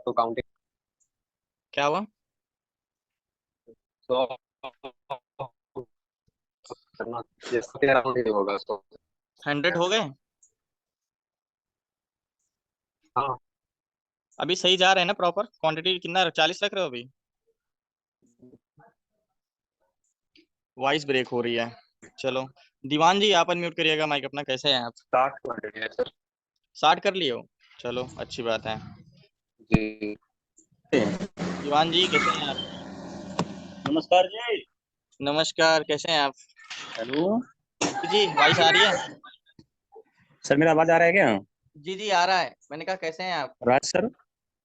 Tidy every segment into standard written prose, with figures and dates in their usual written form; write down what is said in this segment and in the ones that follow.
तो काउंटिंग क्या हुआ? तो करना, ये 13 नहीं होगा तो। 100 हो गए? हाँ। अभी सही जा रहे हैं ना? प्रॉपर क्वांटिटी कितना 40 रख रहे हो अभी? वॉइस ब्रेक हो रही है। चलो, दीवान जी आप अनम्यूट करिएगा माइक अपना। कैसे हैं आप? 60 क्वांटिटी है सर। 60 कर लिए हो? चलो अच्छी बात है। जी। दीवान जी कैसे हैं आप? नमस्कार जी। नमस्कार, कैसे हैं आप? हेलो। जी जी, वॉइस आ रही है? सर मेरा आवाज आ रहा है क्या? जी जी आ रहा है। मैंने कहा कैसे हैं आप? राज सर,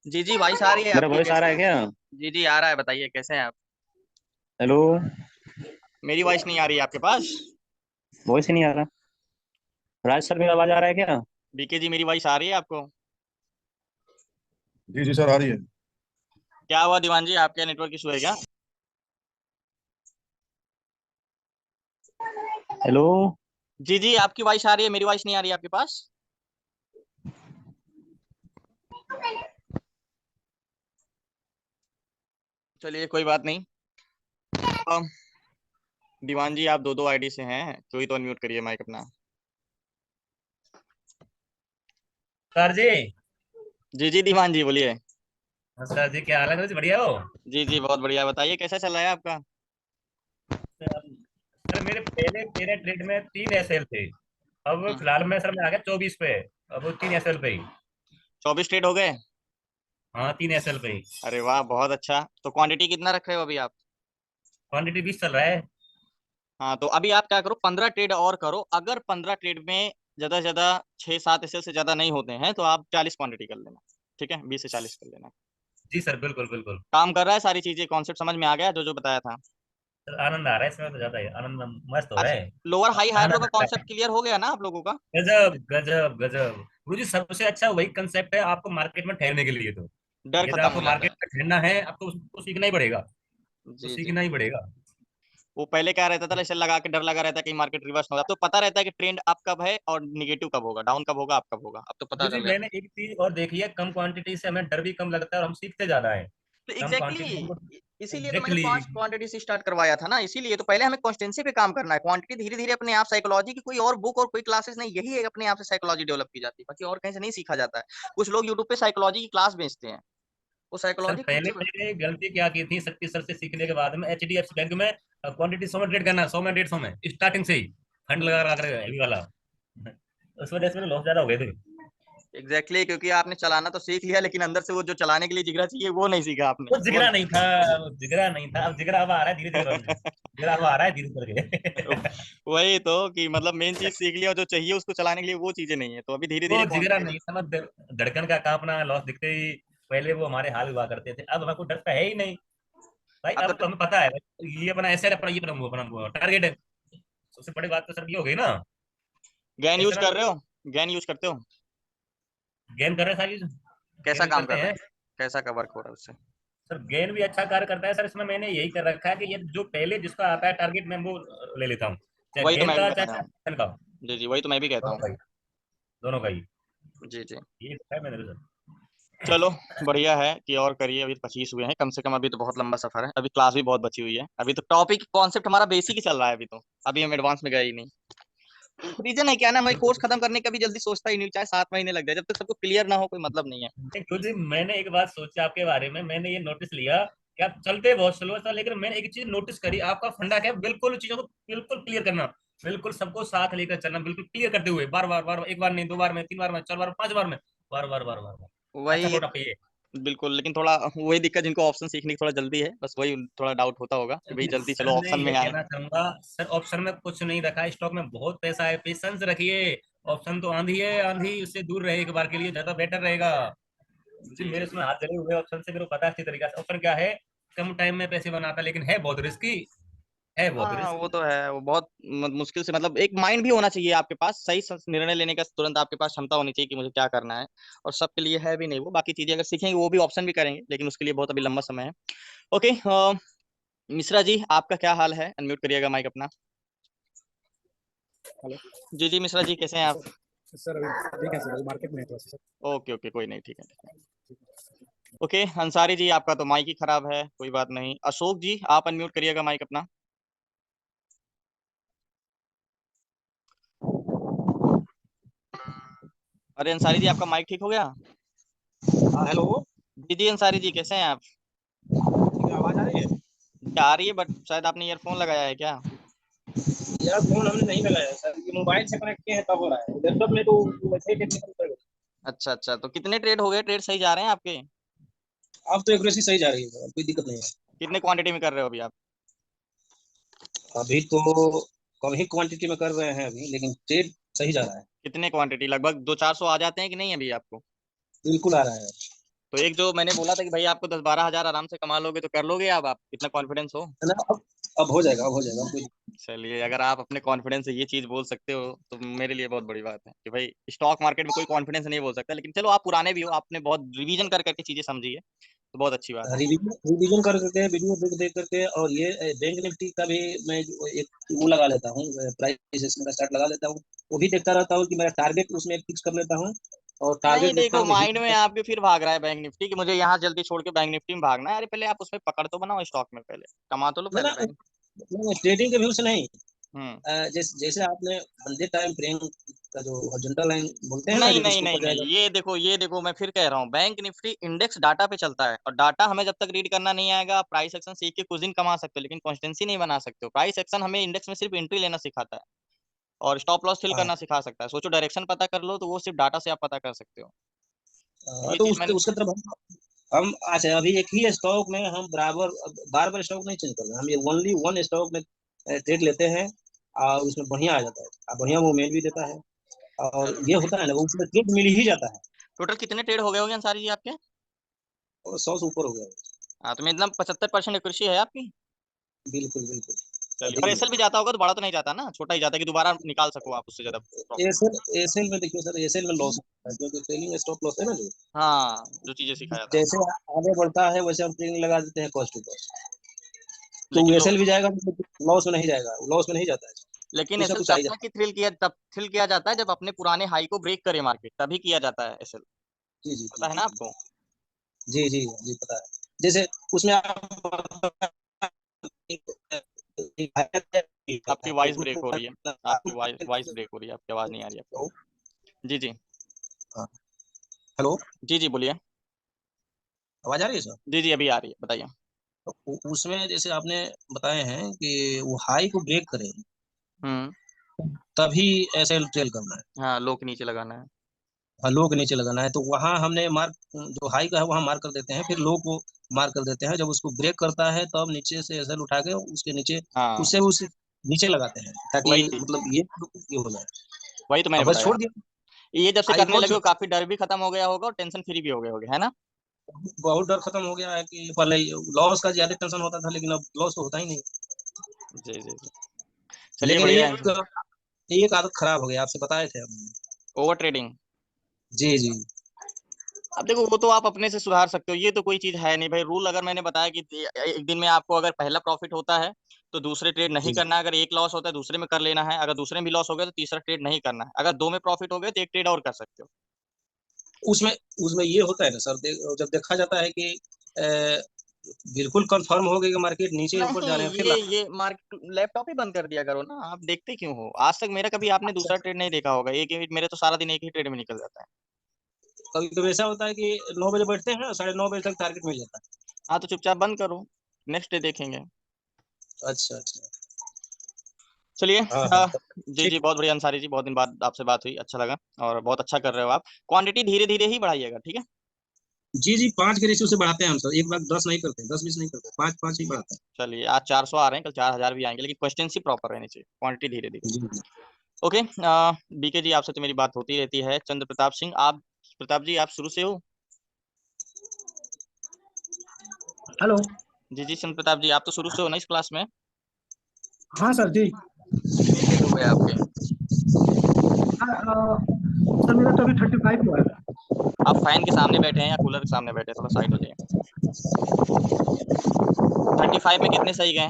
जी जी, वॉइस आ रही है मेरा आपकी, वॉइस आ कैसे रहा हैं? है क्या? जी जी आ रहा है, बताइए कैसे हैं आप? हेलो। मेरी वॉइस नहीं आ रही है आपके पास? वॉइस ही नहीं आ रहा। राज सर मेरा आवाज आ रहा है क्या? बीके जी मेरी वॉइस आ रही है आपको? जी जी सर, आ रही है। क्या हुआ दीवान जी, आपके नेटवर्क इशू है क्या? हेलो। जी जी, आपकी वॉइस आ रही है, मेरी वॉइस नहीं आ रही है आपके पास? चलिए कोई बात नहीं। अम, दीवान जी आप दो दो आईडी से हैं, कोई तो अनम्यूट करिए माइक अपना। सर जी। जी जी दीवान जी बोलिए। सर जी क्या हाल है? सर बढ़िया हो? जी जी बहुत बढ़िया, बताइए कैसा चल रहा है आपका? सर मेरे पहले मेरे ट्रेड में 3 SL थे। अब हम्म, फिलहाल मैं सर मैं आ गया 24 पे। अब वो 3 SL पे ही। 24 ट्रेड हो गए? हाँ 3 SL पे ही। अरे वाह बहुत अच्छा। तो क्वांटिटी कितना रख रहे हो अभी आप? क्वान्टिटी 20 चल रहा है। हाँ तो अभी आप क्या करो, 15 ट्रेड और करो। अगर 15 ट्रेड में ज्यादा से ज्यादा 6-7 एसएल से ज्यादा नहीं होते हैं तो आप 40 क्वांटिटी कर लेना। ठीक है, 20 से 40 कर लेना। जी सर, बिल्कुल बिल्कुल। काम कर रहा है, सारी चीजें कॉन्सेप्ट समझ में आ गया जो जो बताया था? सर आनंद आ रहा है इसमें तो ज्यादा ही आनंद मस्त हो रहा अच्छा, है। लोअर हाई हायर लो आनंद का आ रहा कॉन्सेप्ट है। क्लियर हो गया ना आप लोगों का? गजब गजब गजब। गुरु जी सबसे अच्छा वही कंसेप्ट है आपको मार्केट में ठहरने के लिए तो। डर यदि खत्म हो आपको जाता मार्केट है। में ठहरना है आपको उसको सीखना ही पड़ेगा। तो जी जी। सीखना ही पड़ेगा। वो पहले क्या रहता था, ऐसे लगा के डर लगा रहता है कि मार्केट रिवर्स होगा, तो पता रहता है कि ट्रेंड अप कब है और निगेटिव कब होगा, डाउन कब होगा, अप कब होगा, अब तो पता गुरु जी चल जाता मैंने है। एक चीज और देखी है, कम क्वांटिटी से हमें डर भी कम लगता है और हम सीखते ज्यादा है। तो कम क्वांटिटी एग्जैक्टली हमको। इसीलिए तो मैंने एग्जैक्टली। फास्ट क्वांटिटी से स्टार्ट करवाया था ना। इसीलिए तो पहले हमें कॉन्स्टेंसी पे काम करना है, क्वांटिटी धीरे धीरे अपने आप। साइकोलॉजी की कोई और बुक और कोई क्लासेस नहीं, यही एक अपने आप से साइकोलॉजी डेवलप की जाती है, बाकी और कहीं से नहीं सीखा जाता है। कुछ लोग यूट्यूब पे साइकोलॉजी की क्लास बेचते हैं, वो सर साइकोलॉजी खुद पहले से। मैंने एक गलती क्या की थी, शक्ति सर से सीखने के बाद में HDFC बैंक में क्वांटिटी 100 में ट्रेड करना, 100 में 150 में स्टार्टिंग से ही फंड लगा लगा कर हेवी वाला। उस वजह से मेरे लॉस ज्यादा हो गए थे। एग्जैक्टली क्योंकि आपने चलाना तो सीख लिया, लेकिन अंदर से वो जो चलाने के लिए जिगरा चाहिए वो नहीं सीखा आपने, वो वो जिगरा नहीं था। वो जिगरा नहीं था, अब जिगरा अब आ रहा है धीरे धीरे करके। जिगरा अब आ रहा है धीरे धीरे करके। वही तो कि मतलब मेन चीज सीख लिया, जो चाहिए उसको चलाने के लिए वो चीजें नहीं है, तो अभी धीरे धीरे वो जिगरा क्वांटिटी। नहीं समझ धड़कन का कांपना, लॉस दिखते ही पहले वो हमारे हाल हुआ करते थे, अब हमें कोई डर का है ही नहीं। भाई अब अब तो हमें पता है भाई, ये अपना ऐसे है, अपना ये अपना वो टारगेट है। सबसे बड़ी बात तो सर ये हो गई ना। गैन ऐसे यूज ना कर रहे हो? गैन यूज करते हो? गेन कर रहे हैं सारी कैसा गेन काम करते कर रहा हैं। है? कैसा का वर्क हो रहा है उससे? सर गेन भी अच्छा कार्य करता है सर। इसमें मैंने यही कर रखा है कि ये जो पहले जिसका आता है टारगेट मैं वो ले लेता हूँ, चाहे वही तो गेन मैं भी का कह चाहे रहा हूँ। सेशन का। जी जी, वही तो मैं भी कहता दोनों हूँ। का ही। दोनों का ही। जी जी। ये है मैंने तो सर। चलो, बढ़िया है कि और करिए। अभी तो 25 हुए हैं कम से कम, अभी तो बहुत लंबा सफर है, अभी क्लास भी बहुत बची हुई है। अभी तो टॉपिक कॉन्सेप्ट हमारा बेसिक ही चल रहा है अभी तो, अभी हम एडवांस में गए ही नहीं। रीजन है क्या ना, मैं कोर्स खत्म करने का भी जल्दी सोचता ही नहीं, चाहे 7 महीने लग जाए, जब तक सबको क्लियर ना हो कोई मतलब नहीं है। नहीं, कुछ मैंने एक बात सोची आपके बारे में, मैंने ये नोटिस लिया कि आप चलते बहुत स्लो था, लेकिन मैंने एक चीज नोटिस करी, आपका फंडा क्या है, बिल्कुल चीजों को बिल्कुल क्लियर करना। बिल्कुल सबको साथ लेकर चलना, बिल्कुल क्लियर करते हुए बार बार बार, एक बार नहीं, 2 बार में, 3 बार में, 4 बार, 5 बार में, बार बार बार बार बार। अच्छा वही, प्रोडक्ट ये। बिल्कुल, लेकिन थोड़ा वही दिक्कत, जिनको ऑप्शन सीखने की थोड़ा जल्दी है, बस वही थोड़ा डाउट होता होगा कि भाई जल्दी सर चलो मैं ऑप्शन ये में आए। कहना चाहूंगा, सर ऑप्शन में कुछ नहीं रखा, स्टॉक में बहुत पैसा है, पेशेंस रखिए। ऑप्शन तो आंधी है, आंधी उससे दूर रहे एक बार के लिए ज्यादा बेटर रहेगा। जी जी मेरे जी उसमें हाथ जड़े हुए ऑप्शन से, मेरे को पता है अच्छी तरीके से ऑप्शन क्या है। कम टाइम में पैसे बनाता है, लेकिन है बहुत रिस्की। है बहुत हाँ वो रिस्की। तो है, वो बहुत मुश्किल से, मतलब एक माइंड भी होना चाहिए आपके पास, सही निर्णय लेने का तुरंत आपके पास क्षमता होनी चाहिए कि मुझे क्या करना है। और सबके लिए है भी नहीं वो, बाकी चीजें अगर सीखेंगे वो भी ऑप्शन भी करेंगे, लेकिन उसके लिए बहुत अभी लंबा समय है। ओके, मिश्रा जी आपका क्या हाल है? अनम्यूट करिएगा माइक अपना। हेलो। जी जी मिश्रा जी कैसे हैं आप? सर सर अभी ठीक है सर, अभी मार्केट में है थोड़ा सा सर। ओके ओके, कोई नहीं, ठीक है ठीक है। ओके अंसारी जी, आपका तो माइक ही खराब है, कोई बात नहीं। अशोक जी, आप अनम्यूट करिएगा माइक अपना। अरे अंसारी जी, आपका माइक ठीक हो गया? हेलो, जी जी अंसारी जी, कैसे हैं आप? आवाज आ रही है? जी, आ रही है, बट शायद आपने ईयरफोन लगाया है क्या? यार फोन हमने नहीं लगाया सर, ये मोबाइल से कनेक्ट किए हैं तब हो रहा है, लैपटॉप में तो वैसे ही टेक्निकल कर। अच्छा अच्छा, तो कितने ट्रेड हो गए? ट्रेड सही जा रहे हैं आपके? अब तो एक्यूरेसी सही जा रही है सर, कोई दिक्कत नहीं है। कितने क्वांटिटी में कर रहे हो अभी आप? अभी तो कम ही क्वांटिटी में कर रहे हैं अभी, लेकिन ट्रेड सही जा रहा है। कितने क्वांटिटी? लगभग 200-400 आ जाते हैं कि नहीं अभी आपको? बिल्कुल आ रहा है। तो एक जो मैंने बोला था कि भाई आपको 10-12 हजार आराम से कमा लोगे, तो कर लोगे आप कितना कॉन्फिडेंस हो? है ना? अब हो जाएगा, अब हो जाएगा, कोई। चलिए, अगर आप अपने कॉन्फिडेंस से ये चीज बोल सकते हो तो मेरे लिए बहुत बड़ी बात है कि भाई स्टॉक मार्केट में कोई कॉन्फिडेंस नहीं बोल सकता, लेकिन चलो आप पुराने भी हो, आपने बहुत रिवीजन कर करके चीजें समझी है, तो बहुत अच्छी बात है। रिवीजन कर करके, वीडियो देख देख करके, और ये बैंक निफ्टी का भी मैं एक वो लगा लेता हूँ, प्राइस एक्शन का चार्ट लगा लेता हूँ। वो भी देखता रहता हूँ कि मेरा टारगेट उसमें फिक्स कर लेता हूँ, और नहीं टारगेट देखता देखो, हूँ कि माइंड में आपके फिर भाग रहा है बैंक निफ्टी कि मुझे यहाँ जल्दी छोड़ के बैंक निफ्टी में भागना है। अरे पहले आप उसमें पकड़ तो बनाओ, स्टॉक में पहले कमा तो लो ना पहले ना, बैंक। ट्रेडिंग के व्यू से नहीं। हम्म। जैसे आपने 100 टाइम फ्रेम का जो हॉरिजॉन्टल लाइन बोलते हैं ना, नहीं जब नहीं इसके नहीं ऊपर नहीं, जाएगा। ये देखो मैं फिर कह रहा हूँ, बैंक निफ्टी इंडेक्स डाटा पे चलता है, और डाटा हमें जब तक रीड करना नहीं आएगा, आप प्राइस एक्शन सीख के कुछ दिन कमा सकते हो, लेकिन कॉन्स्टेंसी नहीं बना सकते हो। प्राइस एक्शन हमें इंडेक्स में सिर्फ एंट्री लेना सिखाता है और स्टॉप लॉस फिल हाँ करना सिखा सकता है। सोचो डायरेक्शन पता कर लो, तो वो सिर्फ डाटा से आप पता कर सकते हो। हाँ, ये तो चीज उसके मैंने। उसके तरफ हम अच्छा, अभी एक ही स्टॉक में हम बराबर बार बार स्टॉक नहीं चेंज कर रहे हैं, हम ये ओनली वन स्टॉक में ट्रेड लेते हैं, और उसमें बढ़िया आ जाता है, और बढ़िया मूवमेंट भी देता है, और चलो, ये होता है ना, वो उसमें ट्रेड मिल ही जाता है। टोटल कितने ट्रेड हो गए होंगे अंसारी जी आपके? और 100 से ऊपर हो गया है। हाँ, तो मतलब 75% एक्यूरेसी है आपकी। बिल्कुल बिल्कुल। चलिए, अधिक और ही एसएल भी है। जाता होगा तो बड़ा तो नहीं जाता ना, छोटा ही जाता है कि दोबारा निकाल सको आप उससे ज्यादा प्रॉफिट। एसएल एसएल में देखिए सर, एसएल में लॉस होता है, क्योंकि ट्रेलिंग स्टॉप लॉस है ना, जो हाँ, जो चीजें सिखाया था। जैसे आगे बढ़ता है वैसे हम ट्रेनिंग लगा देते हैं कॉस्ट टू कॉस्ट, तो लेकिन एसएल भी जाएगा, लॉस में नहीं जाएगा, लॉस में नहीं जाता है, लेकिन कुछ ना एसएल कुछ आ तब ही तक जाता ही थ्रिल किया जाता है जब अपने पुराने हाई को ब्रेक करे मार्केट, तभी किया जाता है एसएल। है। जी जी पता जी है ना आपको? जी जी जी जी, पता है। जैसे उसमें आप आपकी वॉइस ब्रेक हो रही है। आपकी वॉइस ब्रेक हो रही है, आपकी आवाज नहीं आ रही आपकी। जी जी। हेलो, जी जी बोलिए। आवाज आ रही है सर? जी जी, अभी आ रही है, बताइए। तो उसमें जैसे आपने बताए हैं कि वो हाई को ब्रेक करे, हम्म। तभी ऐसे ट्रेल करना है, हाँ, लो के नीचे लगाना है। लो के नीचे लगाना है, तो वहां हमने मार्क, जो हाई का है वहां मार्क कर देते हैं, फिर लो को मार्क कर देते हैं, जब उसको ब्रेक करता है तब नीचे से एसएल उठा के उसके नीचे, हाँ, उससे उस नीचे लगाते हैं, ताकि वही चीज, मतलब ये हो जाए। वही तो मैंने अब बस बताया। छोड़ दिया। ये जब से एक करने और लगे हो, चीज, काफी डर भी खत्म हो गया होगा और टेंशन फ्री भी हो गए होगे, है ना? बहुत डर खत्म हो गया है कि पहले लॉस का ज्यादा टेंशन होता था, लेकिन अब लॉस तो होता ही नहीं। जी जी जी। चलिए, लेकिन बढ़िया है। एक आदत खराब हो गई, आपसे बताए थे हमने। Over trading. जी जी अब देखो, वो तो आप अपने से सुधार सकते हो, ये तो कोई चीज है नहीं भाई। रूल अगर मैंने बताया कि एक दिन में आपको अगर पहला प्रॉफिट होता है तो दूसरे ट्रेड नहीं जी। करना है, अगर एक लॉस होता है दूसरे में कर लेना है, अगर दूसरे में भी लॉस हो गया तो तीसरा ट्रेड नहीं करना है, अगर दो में प्रॉफिट हो गया तो एक ट्रेड और कर सकते हो। उसमें उसमें ये होता है ना सर, जब देखा जाता है कि बिल्कुल कंफर्म हो गई कि मार्केट नीचे ऊपर जा नहीं, रहे हैं, फिर ये मार्केट लैपटॉप ही बंद कर दिया करो ना, आप देखते क्यों हो? आज तक मेरा कभी आपने दूसरा ट्रेड नहीं देखा होगा, एक ही मेरे तो सारा दिन एक ही ट्रेड में निकल जाता है। कभी कभी ऐसा होता है कि 9 बजे बैठते हैं, 9:30 तक टारगेट मिल जाता हाँ, तो चुपचाप बंद करो, नेक्स्ट डे देखेंगे। है। अच्छा अच्छा। चलिए। हाँ हाँ, जी ठीक। जी, बहुत बढ़िया अंसारी जी, बहुत दिन बाद आपसे बात हुई, अच्छा लगा, और बहुत अच्छा कर रहे हो आप। क्वांटिटी धीरे धीरे ही बढ़ाइएगा, ठीक है? जी जी, 5 के रेशियो से बढ़ाते हैं हम सर, एक बार 10 नहीं करते, 10-20 नहीं करते, 5-5 ही बढ़ाते चलिए, आज 400 आ रहे हैं, कल 4000 भी आएंगे, लेकिन क्वेश्चन प्रॉपर रहनी चाहिए, क्वांटिटी धीरे धीरे। हैं। जी जी। ओके। बीके जी, आपसे तो मेरी बात होती रहती है। चंद्र प्रताप सिंह, आप, प्रताप जी आप शुरू से हो? हेलो। जी जी, चंद्र प्रताप जी आप तो शुरू से हो ना इस क्लास में? हाँ सर जी। कितने ट्रेड हो गए आपके? सर मेरा तो अभी 35 हुआ है। आप फैन के सामने बैठे हैं या कूलर के सामने बैठे हैं? थोड़ा साइड हो जाइए। 35 में कितने सही गए?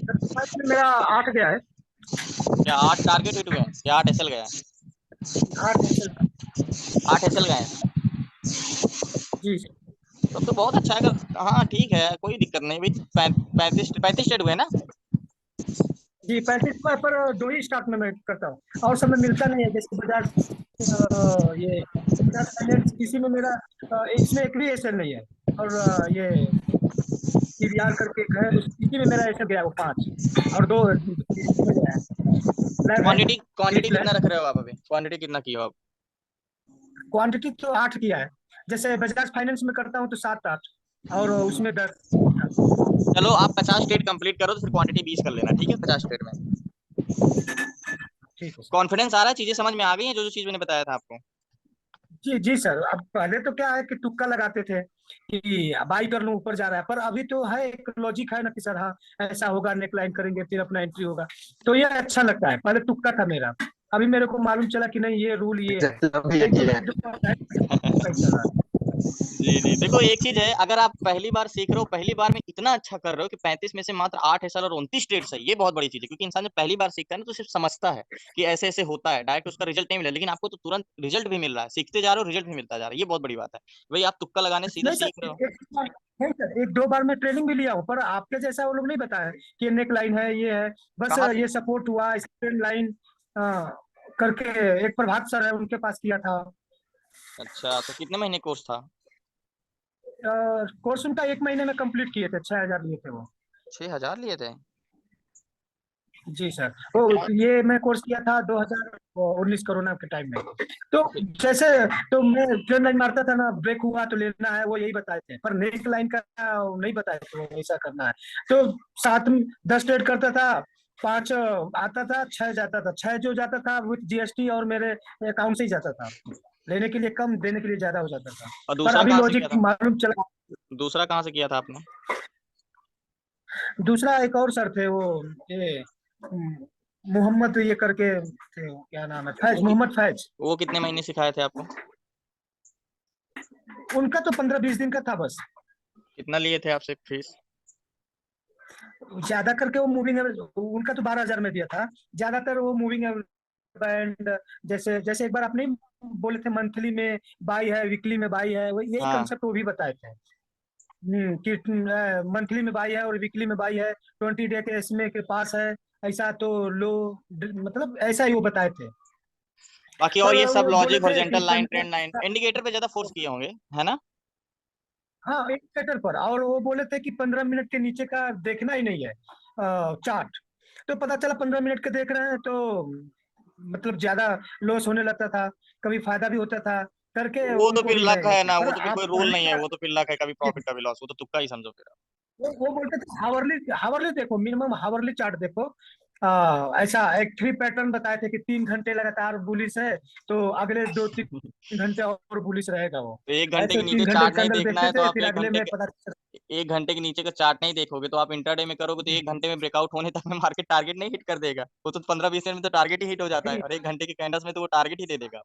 35 में मेरा 8 गया है। क्या 8 टारगेट हिट हुए या 8 एसएल गए? 8 8 एसएल गए हैं। जी तब तो बहुत अच्छा है। अगर हाँ ठीक है, कोई दिक्कत नहीं भाई। 35 ट्रेड हुए ना? जी 35 पर 2 ही स्टॉक में मैं करता हूँ, और सब में मिलता नहीं है। जैसे बजाज ये बजाज फाइनेंस, इसी में मेरा इसमें एक भी एसएल नहीं है। और ये पीवीआर करके एक है, इसी में मेरा एसएल गया वो 5, और 2 इसमें गया है। लैब है, क्वांटिटी क्लिप कितना लैब। रख रहे हो आप अभी? क्वांटिटी कितना की हो आप? क्वांटिटी तो 8 किया है। जैसे बजाज फाइनेंस में करता हूँ तो 7-8, और उसमें 10। चलो आप 50 ट्रेड कंप्लीट करो तो फिर क्वांटिटी 20 कर लेना, ठीक है? 50 ट्रेड में ठीक है सर। कॉन्फिडेंस आ रहा है, चीजें समझ में आ गई हैं जो जो चीज मैंने बताया था आपको? जी जी सर, अब पहले तो क्या है कि तुक्का लगाते थे कि बाई कर लूं ऊपर जा रहा है, पर अभी तो है एक लॉजिक है ना कि सर हाँ ऐसा होगा, नेक लाइन करेंगे फिर अपना एंट्री होगा। तो ये अच्छा लगता है। पहले तुक्का था मेरा, अभी मेरे को मालूम चला कि नहीं ये रूल ये है। जैसे अभी एक यही दो है। एक दो बार नहीं चल रहा। जी जी, देखो एक चीज है, अगर आप पहली बार सीख रहे हो, पहली बार में इतना अच्छा कर रहे हो कि 35 में से मात्र 8 एसएल और 29 ट्रेड्स है, ये बहुत बड़ी चीज है। क्योंकि इंसान जब पहली बार सीखता है ना तो सिर्फ समझता है कि ऐसे ऐसे होता है, डायरेक्ट उसका रिजल्ट नहीं मिला। लेकिन आपको तो तुरंत रिजल्ट भी मिल रहा है, सीखते जा रहे हो, रिजल्ट भी मिलता जा रहा है, ये बहुत बड़ी बात है। भाई आप तुक्का लगाने सीधा नहीं सर, सीख रहे हो। नहीं सर, 1-2 बार मैं ट्रेनिंग भी लिया हूँ, पर आपके जैसा वो लोग नहीं बताया कि ये नेक लाइन है ये है। बस कहाँ से? ये सपोर्ट हुआ, स्ट्रेट लाइन करके एक प्रभात सर है उनके पास किया था। अच्छा, तो कितने महीने कोर्स था? कोर्स उनका 1 महीने में कंप्लीट किए थे, 6,000 लिए थे वो। 6,000 लिए थे? जी सर, वो ये मैं कोर्स किया था 2019 कोरोना के टाइम में। तो जैसे, तो मैं ट्रेन लाइन मारता था ना, ब्रेक हुआ तो लेना है, वो यही बताए थे, पर नेक लाइन का नहीं बताए थे वो ऐसा करना है। तो 7-10 ट्रेड करता था, 5 आता था, 6 जाता था। 6 जो जाता था विथ जीएसटी और मेरे अकाउंट से ही जाता था। लेने के लिए कम, देने के लिए ज्यादा हो जाता था। और पर दूसरा अभी कहाँ से किया लॉजिक था? मालूम चला। दूसरा कहाँ से किया था आपने? दूसरा एक और सर थे वो, ये मोहम्मद ये करके थे, वो क्या नाम है, फैज, वो कि, मोहम्मद फैज। वो कितने महीने सिखाए थे आपको? उनका तो 15-20 दिन का था बस। कितना लिए थे आपसे फीस? ज्यादा करके वो मूविंग, उनका तो 12,000 में दिया था। ज्यादातर वो मूविंग बैंड, जैसे जैसे एक बार आपने बोले थे मंथली में बाई है, वीकली में बाई है, वो यही हाँ। कंसेप्ट वो भी बताए थे। कि मंथली में बाई है और वीकली में बाई है, 20 डे के इसमें के पास है, ऐसा तो लो, मतलब ऐसा ही वो बताए थे। बाकी और पर ये सब वो बोले लॉजिक, थे कि horizontal line, trend line, indicator पे ज्यादा फोर्स किए होंगे, है ना? हाँ इंडिकेटर पर, और वो बोले थे कि 15 मिनट के नीचे का देखना ही नहीं है चार्ट। तो पता चला 15 मिनट के देख रहे हैं तो मतलब ज्यादा लॉस होने लगता था, कभी फायदा भी होता था करके, वो तो उनको फिर भी लक मैं है किया। ना, वो पर तो फिर आप कोई रूल नहीं है, वो तो फिर लक है, कभी प्रॉफिट कभी लॉस, वो तो तुक्का ही समझो फिर। वो बोलते थे हावरली, हावरली देखो, मिनिमम हावरली चार्ट देखो। ऐसा एक 3 पैटर्न बताए थे कि 3 घंटे लगातार बुलिश है, तो अगले 2-3 घंटे और बुलिश रहेगा वो। तो 1 घंटे के ऐसे नीचे 3 घंटे चार्ट का नहीं कैंडल देखना देखते है तो थे, आप फिर अगले में पता। 1 घंटे के नीचे का चार्ट नहीं देखोगे तो आप इंटरडे में करोगे तो 1 घंटे में ब्रेकआउट होने तक में मार्केट टारगेट नहीं हिट कर देगा। वो तो 15-20 मिनट में तो टारगेट ही हिट हो जाता है, और 1 घंटे के कैंडल्स में तो वो टारगेट ही दे देगा।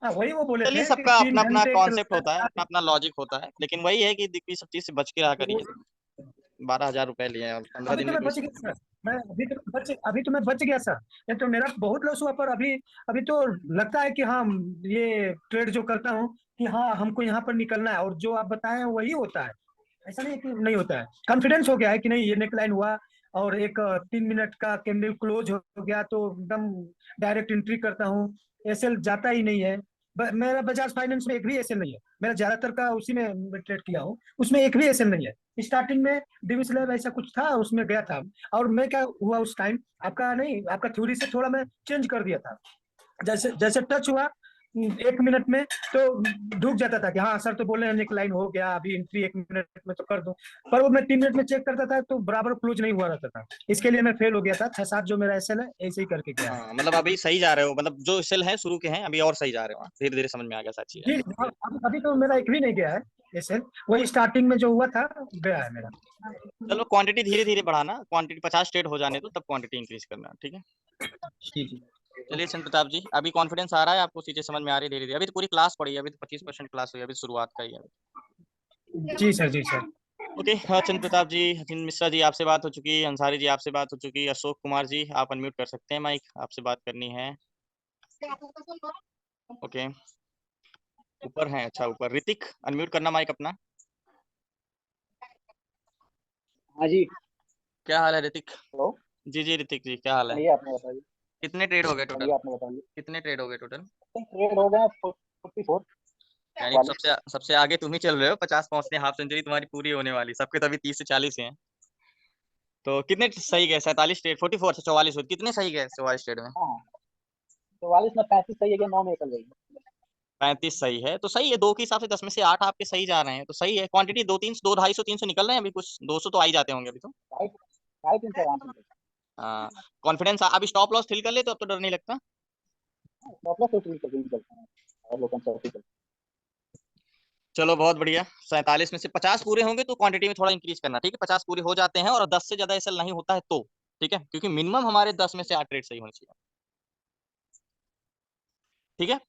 हाँ वही वो बोले चलिए, थे कि सबका तीन अपना अपना घंटे के कॉन्सेप्ट होता है, अपना लगातार। अपना लॉजिक होता है, लेकिन वही है कि देखिए सब चीज से बच के रहा करिए। वो- 12,000 रुपए लिए हैं और 15 दिन तो में मैं कोई। बच गया सर। मैं अभी तो मैं बच गया सर। ये तो मेरा बहुत लॉस हुआ, पर अभी अभी तो लगता है कि हाँ, ये ट्रेड जो करता हूँ कि हाँ हमको यहाँ पर निकलना है, और जो आप बताए हैं वही होता है। ऐसा नहीं है कि नहीं होता है। कॉन्फिडेंस हो गया है कि नहीं ये नेकलाइन हुआ, और एक 3 मिनट का कैंडल क्लोज हो गया तो एकदम डायरेक्ट एंट्री करता हूँ। एसएल जाता ही नहीं है। मेरा बजाज फाइनेंस में एक भी एसएल नहीं है। मेरा ज्यादातर का उसी में ट्रेड किया हूँ, उसमें एक भी एसएल नहीं है। स्टार्टिंग में डिविस लैब ऐसा कुछ था, उसमें गया था। और मैं क्या हुआ उस टाइम, आपका नहीं, आपका थ्योरी से थोड़ा मैं चेंज कर दिया था। जैसे जैसे टच हुआ 1 मिनट में, तो ढूक जाता था कि हाँ सर तो बोले एक लाइन हो गया, अभी एंट्री 1 मिनट में तो कर दो। पर वो मैं 3 मिनट में चेक करता था तो बराबर क्लोज नहीं हुआ रहता था। इसके लिए मैं फेल हो गया था। 6-7 जो मेरा एसएल है ऐसे ही करके गया है। हाँ, मतलब अभी सही जा रहे हो, मतलब जो सेल है शुरू के हैं अभी और सही जा रहे हो, धीरे धीरे समझ में आ गया सारी चीजें। जी अभी तो मेरा एक भी नहीं गया है एसएल। वही स्टार्टिंग में जो हुआ था गया है मेरा। चलो क्वांटिटी धीरे धीरे बढ़ाना, क्वांटिटी 50 ट्रेड हो जाने दो, तब क्वांटिटी इंक्रीज करना, ठीक है? जी जी। चलिए चंद्र प्रताप जी, अभी कॉन्फिडेंस आ रहा है आपको, चीजें समझ में आ रही है धीरे धीरे? अभी तो पूरी क्लास पड़ी है, अभी तो 25% क्लास हुई है, अभी शुरुआत का ही है। जी सर, जी सर। ओके, हाँ चंद्र प्रताप जी, हसीन मिश्रा जी आपसे बात हो चुकी, अंसारी जी आपसे बात हो चुकी, अशोक कुमार जी आप अनम्यूट कर सकते हैं माइक, आपसे बात करनी है। ओके। ऊपर हैं, अच्छा ऊपर। ऋतिक अनम्यूट करना माइक अपना। हाँ जी। क्या हाल है ऋतिक? हेलो। जी जी ऋतिक जी, क्या हाल है? बढ़िया, आपने बताइए। कितने ट्रेड हो गए टोटल? बढ़िया, आपने बताइए। कितने ट्रेड हो गए टोटल? ट्रेड हो गए 44। यानी सबसे आगे तुम ही चल रहे हो, 50 पहुंचने, हाफ सेंचुरी तुम्हारी पूरी होने वाली। सबके तो अभी 30 से 40 हैं। तो कितने सही गए? 47 ट्रेड, 44 से 44 हुए। कितने सही गए 44 ट्रेड में? हाँ, 44 में 35 सही है कि 9 में निकल गई। 35 सही है तो सही है। 2 के हिसाब से 10 में से 8 आपके सही जा रहे हैं, तो सही है। क्वांटिटी 200, 250, 300 निकल रहे हैं अभी। कुछ 200 तो आ ही जाते होंगे अभी तो। 350 आराम से निकल। हाँ, कॉन्फिडेंस। अभी स्टॉप लॉस फिल कर ले तो अब तो डर नहीं लगता। मतलब तो ठीक है, निकलते हैं और लोग निकल। चलो बहुत बढ़िया। 47 में से 50 पूरे होंगे तो क्वांटिटी में थोड़ा इंक्रीज करना, ठीक है? 50 पूरे हो जाते हैं और 10 से ज्यादा एसएल नहीं होता है तो ठीक है, क्योंकि मिनिमम हमारे 10 में से 8 ट्रेड सही होने चाहिए। ठीक है,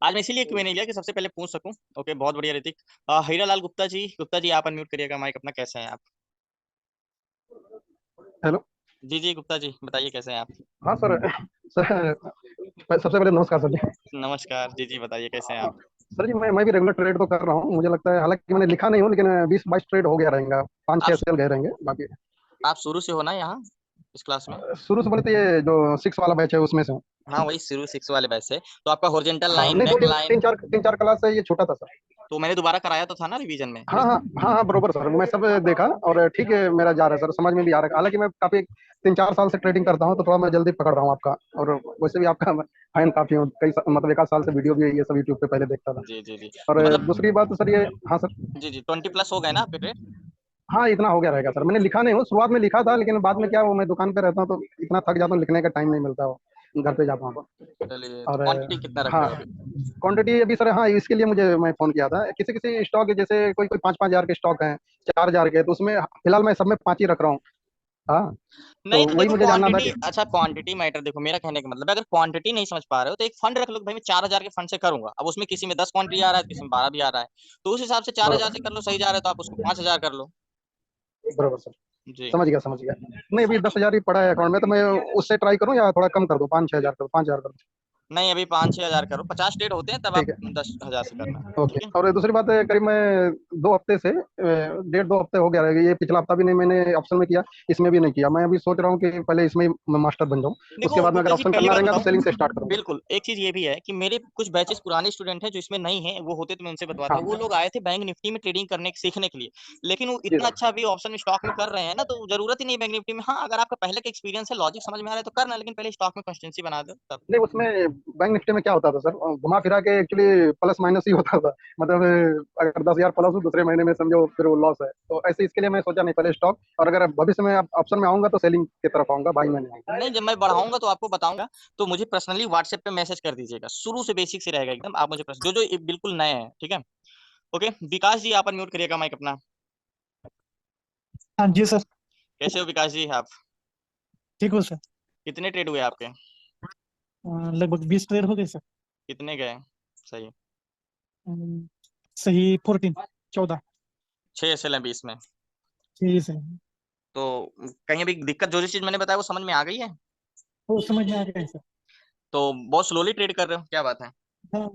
आज मैं इसीलिए क्यों नहीं लिया कि सबसे पहले पूछ सकूं। ओके, बहुत बढ़िया ऋतिक। हीरालाल गुप्ता जी, आप अनम्यूट करिएगा माइक अपना। कैसे हैं आप? हेलो। जी जी गुप्ता जी, बताइए कैसे हैं आप? हाँ सर। सर सबसे पहले नमस्कार सर जी। नमस्कार जी जी, बताइए कैसे हैं आप? सर जी मैं भी रेगुलर ट्रेड तो कर रहा हूँ। मुझे लगता है, हालांकि मैंने लिखा नहीं हूँ, लेकिन 20-22 ट्रेड हो गया रहेगा। 5-6 आप सेल गए रहेंगे बाकी। आप शुरू से हो ना यहाँ इस क्लास में? शुरू से बोले तो ये जो 6 वाला बैच है उसमें से हूँ। हाँ, वही शुरू 6 वाले बैच से। तो आपका हॉरिजॉन्टल हाँ, लाइन, नहीं, बैक लाइन, 3-4 क्लास है, ये छोटा था सर। तो मैंने दोबारा कराया तो था ना रिवीजन में। हाँ हाँ हाँ हाँ, बरोबर सर। मैं सब देखा और ठीक है, मेरा जा रहा है सर, समझ में भी आ रहा है। हालांकि मैं काफी 3-4 साल से ट्रेडिंग करता हूँ, तो थोड़ा मैं जल्दी पकड़ रहा हूँ आपका। और वैसे भी आपका फैन काफी हूँ। मतलब 1 आध साल से वीडियो भी ये सब यूट्यूब पे पहले देखता था। जी जी जी, और तो मतलब दूसरी बात तो सर ये, हाँ सर। जी जी 20 प्लस हो गए ना आपके ट्रेड? हाँ, इतना हो गया रहेगा सर। मैंने लिखा नहीं हूँ, शुरुआत में लिखा था, लेकिन बाद में क्या, वो मैं दुकान पे रहता हूँ तो इतना थक जाता हूँ, लिखने का टाइम नहीं मिलता। वो घर पे जाता हूँ तो। चलिए, तो और क्वांटिटी कितना रख हाँ, रहे हो अभी? क्वांटिटी अभी सर, हाँ, इसके लिए मुझे मैं फोन किया था। किसी किसी स्टॉक है, जैसे कोई कोई 5-5 हजार के स्टॉक हैं, 4 हजार के, तो उसमें फिलहाल मैं सब में 5 ही रख रहा हूँ। हाँ, तो नहीं तो वही देखो मुझे जानना था क्वांटिटी, कि अच्छा क्वांटिटी मैटर। देखो मेरा कहने का मतलब है, अगर क्वांटिटी नहीं समझ पा रहे हो तो एक फंड रख लो भाई। मैं 4000 के फंड से करूंगा। अब उसमें किसी में 10 क्वांटिटी आ रहा है, किसी में 12 भी आ रहा है, तो उस हिसाब से 4000 से बरोबर कर लो। सही जा रहा है तो आप उसको 5000 कर लो। बरोबर सर। जी, समझ गया। नहीं, अभी 10 हजार ही पड़ा है अकाउंट में, तो मैं उससे ट्राई करूँ या थोड़ा कम कर दूँ? 5-6 हजार कर दूँ? 5 हजार कर दूँ? नहीं अभी 5-6 हजार करो। 50 ट्रेड होते हैं तब आप ठीक है। 10,000 से करना। ओके। ठीक है, और दूसरी बात है, करीब मैं 2 हफ्ते से 1.5-2 हफ्ते हो गया है, ये पिछला हफ्ता भी नहीं मैंने ऑप्शन में किया, इसमें भी नहीं किया। मैं अभी सोच रहा हूँ कि पहले इसमें ही मैं मास्टर बन जाऊँ, उसके देखो बाद में अगर गुप्ता जी ऑप्शन पहली करना बात रहेगा तो बताऊं, सेलिंग से स्टार्ट करूँगा। बिल्कुल एक चीज ये भी है कि मेरे कुछ बैचेस पुराने स्टूडेंट हैं जो इसमें नहीं है, वो होते तो मैं उनसे बतवाता। हाँ वो लोग आए थे बैंक निफ्टी में ट्रेडिंग करने सीखने के लिए, लेकिन वो जी इतना सर। अच्छा अभी ऑप्शन में स्टॉक में कर रहे हैं ना, तो जरूरत ही नहीं बैंक निफ्टी में। हाँ, अगर आपका पहले का एक्सपीरियंस है, लॉजिक समझ में आ रहा है तो करना, लेकिन पहले स्टॉक में कंसिस्टेंसी बना दो तब। नहीं, उसमें बैंक निफ्टी में क्या होता था सर, घुमा फिरा के एक्चुअली प्लस माइनस ही होता था। मतलब अगर 10 हजार प्लस हो, दूसरे महीने में समझो फिर वो लॉस है। तो ऐसे इसके लिए मैं सोचा नहीं, पहले स्टॉक, और अगर भविष्य में ऑप्शन में आऊंगा तो सेलिंग की तरफ आऊंगा, बाई में नहीं आऊंगा। नहीं, जब मैं बढ़ाऊंगा तो आपको बताऊंगा। तो मुझे पर्सनली व्हाट्सएप पे मैसेज कर दीजिएगा। शुरू से बेसिक से रहेगा एकदम। आप मुझे जो जो बिल्कुल नए हैं, ठीक है? ओके, विकास जी आप अनम्यूट करिएगा माइक अपना। हाँ जी सर। कैसे हो विकास जी आप? ठीक हो सर। कितने ट्रेड हुए आपके? लगभग 20 ट्रेड हो गए सर। कितने गए सही? सही 14। 6 एसएल है 20 में। ठीक है। तो कहीं अभी दिक्कत, जो जो चीज मैंने बताया वो समझ में आ गई है? वो समझ में आ गया है सर। तो बहुत स्लोली ट्रेड कर रहे हो, क्या बात है? हाँ,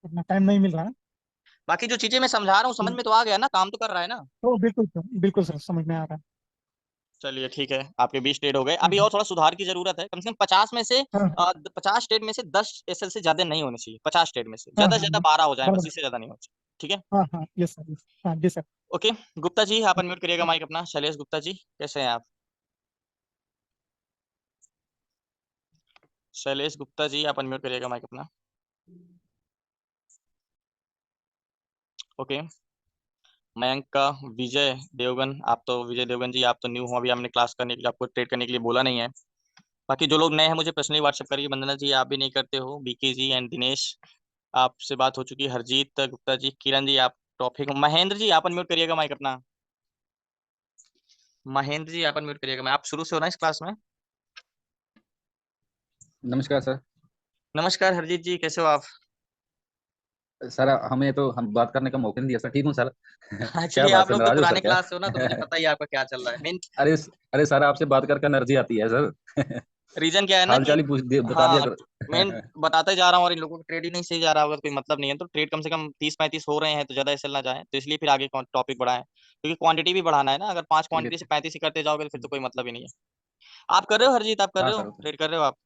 इतना टाइम नहीं मिल रहा है। बाकी जो चीजें मैं समझा रहा हूँ समझ में तो आ गया ना? काम तो कर रहा है ना? तो बिल्कुल सर समझ में आ रहा है। चलिए ठीक है, आपके 20 ट्रेड हो गए। अभी हम्म, और थोड़ा सुधार की जरूरत है। कम से कम 50 में से हाँ 50 ट्रेड में से 10 एसएल से ज्यादा नहीं होने चाहिए। 50 ट्रेड में से हाँ ज्यादा से हाँ ज्यादा 12 हो जाए, बस, बराबर। इससे ज्यादा नहीं हो चाहिए। ठीक है, हाँ हाँ यस सर, यस हाँ जी सर। ओके। गुप्ता जी आप अनम्यूट करिएगा माइक अपना। शैलेश गुप्ता जी, कैसे हैं आप? शैलेश गुप्ता जी आप अनम्यूट करिएगा माइक अपना। ओके, मयंक का, विजय देवगन, आप तो विजय देवगन जी आप तो न्यू हो, अभी हमने क्लास करने के लिए, आपको ट्रेड करने के लिए बोला नहीं है। बाकी जो लोग नए हैं मुझे पर्सनली व्हाट्सएप करिए। वंदना जी आप भी नहीं करते हो, बीके जी एंड दिनेश आपसे बात हो चुकी है। हरजीत गुप्ता जी, किरण जी आप टॉपिक, महेंद्र जी आप अनम्यूट करिएगा माइक अपना। महेंद्र जी आप अनम्यूट करिएगा। मैं, आप शुरू से हो ना इस क्लास में? नमस्कार सर। नमस्कार हरजीत जी, कैसे हो आप? सर हमें तो हम बात करने का मौका नहीं दिया सर। ठीक हूँ सर। क्या एक्चुअली बात आप सर, लोग तो नाराज हो सर पुराने क्या? क्लास से हो ना, तो मुझे पता ही है आपका क्या चल रहा है मेन। अरे अरे सर, आपसे बात करके एनर्जी आती है सर। रीजन क्या है ना हाल कि चाल ही बता दिया हाँ करो। मैं बताते जा रहा हूँ और इन लोगों को ट्रेड ही नहीं सही जा रहा होगा तो कोई मतलब नहीं है। तो ट्रेड कम से कम 30-35 हो रहे हैं तो ज्यादा ऐसे ना जाए, तो इसलिए फिर आगे टॉपिक बढ़ाएं, क्योंकि क्वांटिटी भी बढ़ाना है ना। अगर 5 ठीक है क्वांटिटी से 35 ही करते जाओगे तो फिर तो कोई मतलब ही नहीं है। आप कर रहे हो हरजीत, आप कर हाँ रहे हो, सर। ट्रेड कर रहे हो आप?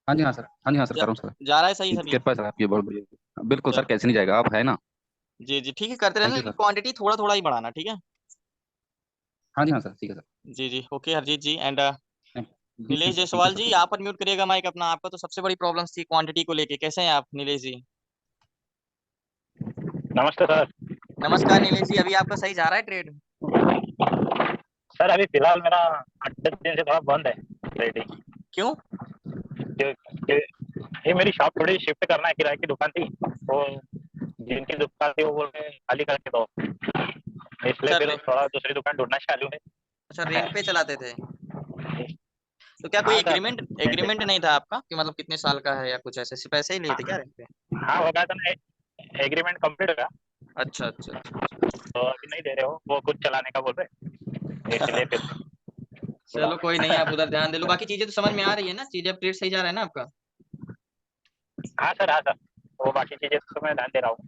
हाँ जी हाँ सर, हाँ जी हाँ सर, जा, कर रहा हूँ सर। जा रहा है सही सभी? कृपा है सर आपकी, बहुत बढ़िया। बिल्कुल सर, चलो कैसे नहीं जाएगा, आप है ना। जी जी ठीक है, करते रहना थैंक यू लेकिन सर। क्वांटिटी थोड़ा थोड़ा ही बढ़ाना, ठीक है। हाँ जी हाँ सर, ठीक है सर। जी जी okay Harjeet ji. And Nilesh thank you Jaiswal sir. जी, आप अनम्यूट करिएगा माइक अपना। आपका तो सबसे बड़ी प्रॉब्लम थी क्वांटिटी को लेके, कैसे हैं आप नीलेश जी? नमस्ते सर। नमस्कार नीलेश जी, अभी आपका सही जा रहा है ट्रेड? सर अभी फिलहाल मेरा 8 दिन से थोड़ा बंद है ट्रेडिंग। क्यों? ये मेरी शॉप थोड़ी शिफ्ट करना है, किराए की दुकान थी, तो जिनकी दुकान थी वो बोल रहे हैं खाली करके दो, इसलिए अच्छा फिर थोड़ा दूसरी दुकान ढूंढना चालू अच्छा है। रेंट पे चलाते थे? तो क्या कोई हाँ सर। एग्रीमेंट एग्रीमेंट नहीं था आपका कि मतलब कितने साल का है या कुछ ऐसे, सिर्फ ऐसे ही लिए थे क्या रेंट पे? हाँ हो गया था ना, एग्रीमेंट कंप्लीट हो गया, अच्छा अच्छा अच्छा तो अभी नहीं दे रहे हो, वो खुद चलाने का बोल रहे, इसलिए फिर थोड़ा। चलो कोई नहीं, आप उधर ध्यान दे लो। बाकी चीजें तो समझ में आ रही है ना, चीजें ट्रेड सही जा रहा है ना आपका? हाँ सर, हाँ सर, वो बाकी चीजें तो मैं ध्यान दे रहा हूँ,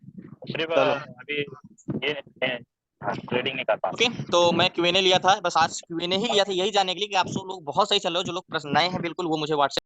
सिर्फ चलो अभी ये ट्रेडिंग नहीं कर पा ओके। तो मैं क्यूएनए लिया था, बस आज क्यूएनए ही लिया था यही जानने के लिए कि आप सब लोग बहुत सही चल रहे हो। जो लोग प्रश्न नए हैं बिल्कुल वो मुझे व्हाट्सएप